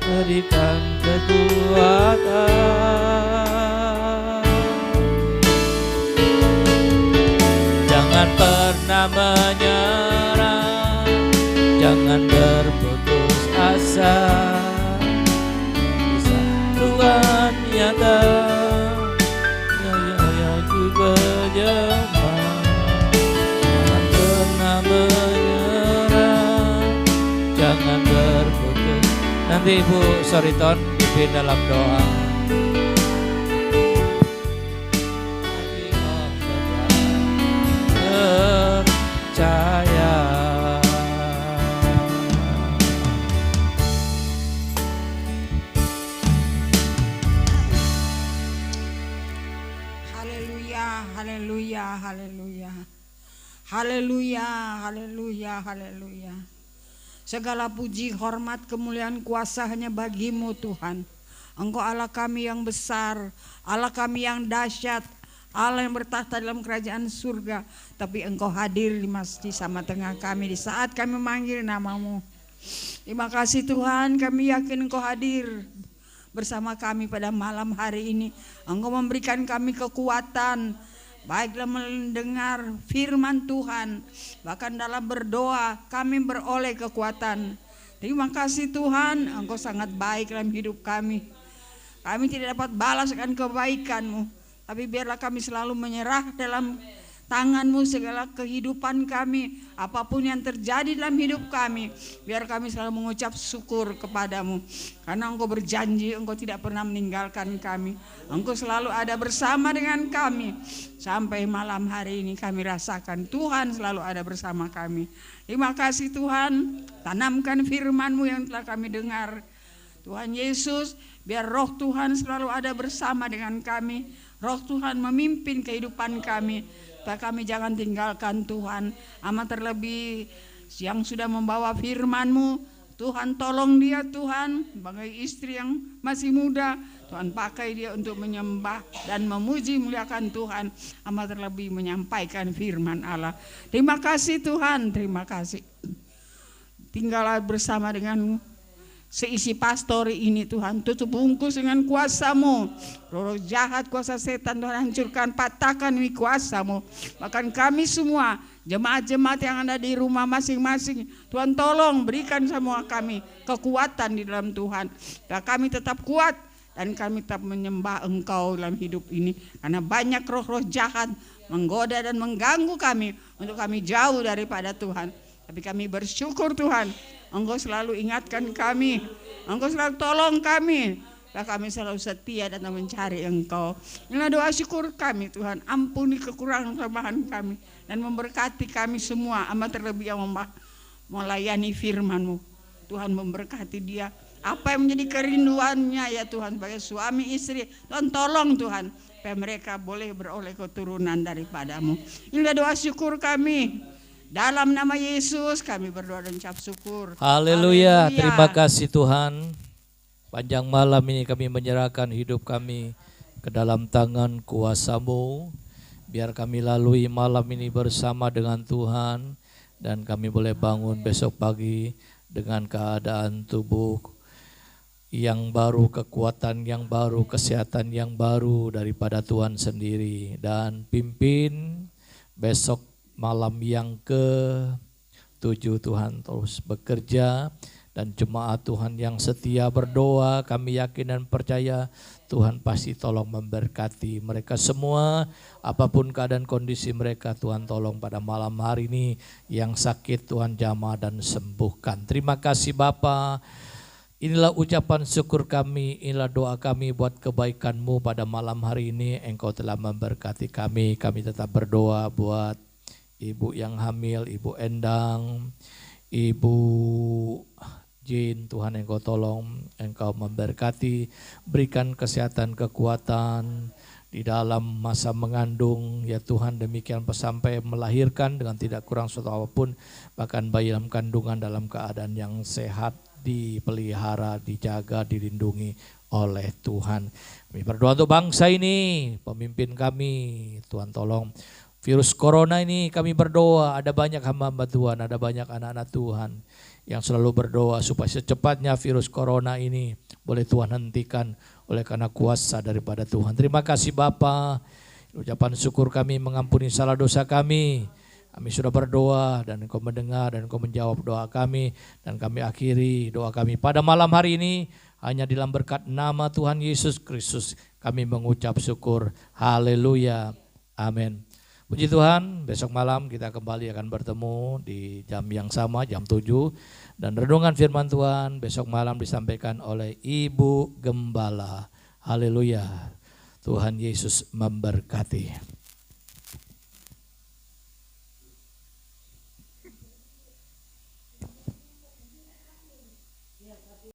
berikan kekuatan. Jangan pernah menyerah, jangan berputus asa. Bisa Tuhan nyata, ya ku berjemaah. Jangan pernah menyerah, jangan berputus. Nanti Ibu Soriton pimpin dalam doa. Percaya. Haleluya, haleluya, haleluya. Haleluya, haleluya, haleluya. Segala puji, hormat, kemuliaan, kuasa hanya bagi-Mu Tuhan. Engkau Allah kami yang besar, Allah kami yang dahsyat, Allah yang bertahta dalam kerajaan surga. Tapi Engkau hadir di masjid sama tengah kami di saat kami memanggil nama-Mu. Terima kasih Tuhan, kami yakin Engkau hadir bersama kami pada malam hari ini. Engkau memberikan kami kekuatan, baik dalam mendengar firman Tuhan, bahkan dalam berdoa kami beroleh kekuatan. Terima kasih Tuhan, Engkau sangat baik dalam hidup kami. Kami tidak dapat balas akan kebaikan-Mu, tapi biarlah kami selalu menyerah dalam tangan-Mu segala kehidupan kami. Apapun yang terjadi dalam hidup kami, biar kami selalu mengucap syukur kepada-Mu. Karena Engkau berjanji, Engkau tidak pernah meninggalkan kami. Engkau selalu ada bersama dengan kami. Sampai malam hari ini kami rasakan Tuhan selalu ada bersama kami. Terima kasih Tuhan, tanamkan firman-Mu yang telah kami dengar. Tuhan Yesus, biar roh Tuhan selalu ada bersama dengan kami. Roh Tuhan memimpin kehidupan kami. Kami jangan tinggalkan Tuhan. Amat terlebih yang sudah membawa firman-Mu, Tuhan tolong dia Tuhan, sebagai istri yang masih muda, Tuhan pakai dia untuk menyembah dan memuji muliakan Tuhan. Amat terlebih menyampaikan firman Allah. Terima kasih Tuhan, terima kasih. Tinggallah bersama dengan seisi pastori ini Tuhan, tutup bungkus dengan kuasa-Mu. Roh jahat, kuasa setan Tuhan hancurkan, patahkan ini kuasa-Mu. Bahkan kami semua, jemaat-jemaat yang ada di rumah masing-masing, Tuhan tolong berikan semua kami kekuatan di dalam Tuhan. Dan kami tetap kuat dan kami tetap menyembah Engkau dalam hidup ini. Karena banyak roh-roh jahat menggoda dan mengganggu kami untuk kami jauh daripada Tuhan. Tapi kami bersyukur Tuhan, Engkau selalu ingatkan kami, Engkau selalu tolong kami, dan kami selalu setia dan mencari Engkau. Inilah doa syukur kami Tuhan, ampuni kekurangan kelemahan kami dan memberkati kami semua, amat terlebih yang melayani firman-Mu. Tuhan memberkati dia, apa yang menjadi kerinduannya ya Tuhan sebagai suami istri, Tuhan tolong Tuhan, supaya mereka boleh beroleh keturunan daripada-Mu. Inilah doa syukur kami. Dalam nama Yesus kami berdoa dan ucap syukur. Haleluya. Terima kasih Tuhan. Panjang malam ini kami menyerahkan hidup kami ke dalam tangan kuasa-Mu. Biar kami lalui malam ini bersama dengan Tuhan dan kami boleh bangun besok pagi dengan keadaan tubuh yang baru, kekuatan yang baru, kesehatan yang baru daripada Tuhan sendiri. Dan pimpin besok malam yang ke-7 Tuhan terus bekerja. Dan jemaat Tuhan yang setia berdoa, kami yakin dan percaya Tuhan pasti tolong memberkati mereka semua. Apapun keadaan kondisi mereka, Tuhan tolong pada malam hari ini. Yang sakit Tuhan jamah dan sembuhkan. Terima kasih Bapa. Inilah ucapan syukur kami, inilah doa kami buat kebaikan-Mu pada malam hari ini. Engkau telah memberkati kami. Kami tetap berdoa buat Ibu yang hamil, Ibu Endang, Ibu Jin, Tuhan Engkau tolong, Engkau memberkati, berikan kesehatan, kekuatan di dalam masa mengandung, ya Tuhan, demikian sampai melahirkan dengan tidak kurang suatu apapun, bahkan bayi dalam kandungan dalam keadaan yang sehat, dipelihara, dijaga, dilindungi oleh Tuhan. Kami berdoa untuk bangsa ini, pemimpin kami, Tuhan tolong. Virus corona ini kami berdoa, ada banyak hamba-hamba Tuhan, ada banyak anak-anak Tuhan yang selalu berdoa supaya secepatnya virus corona ini boleh Tuhan hentikan oleh karena kuasa daripada Tuhan. Terima kasih Bapa, ucapan syukur kami mengampuni salah dosa kami. Kami sudah berdoa dan Engkau mendengar dan Engkau menjawab doa kami. Dan kami akhiri doa kami pada malam hari ini hanya dalam berkat nama Tuhan Yesus Kristus kami mengucap syukur. Haleluya. Amin. Puji Tuhan, besok malam kita kembali akan bertemu di jam yang sama, jam 7. Dan renungan firman Tuhan besok malam disampaikan oleh Ibu Gembala. Haleluya. Tuhan Yesus memberkati.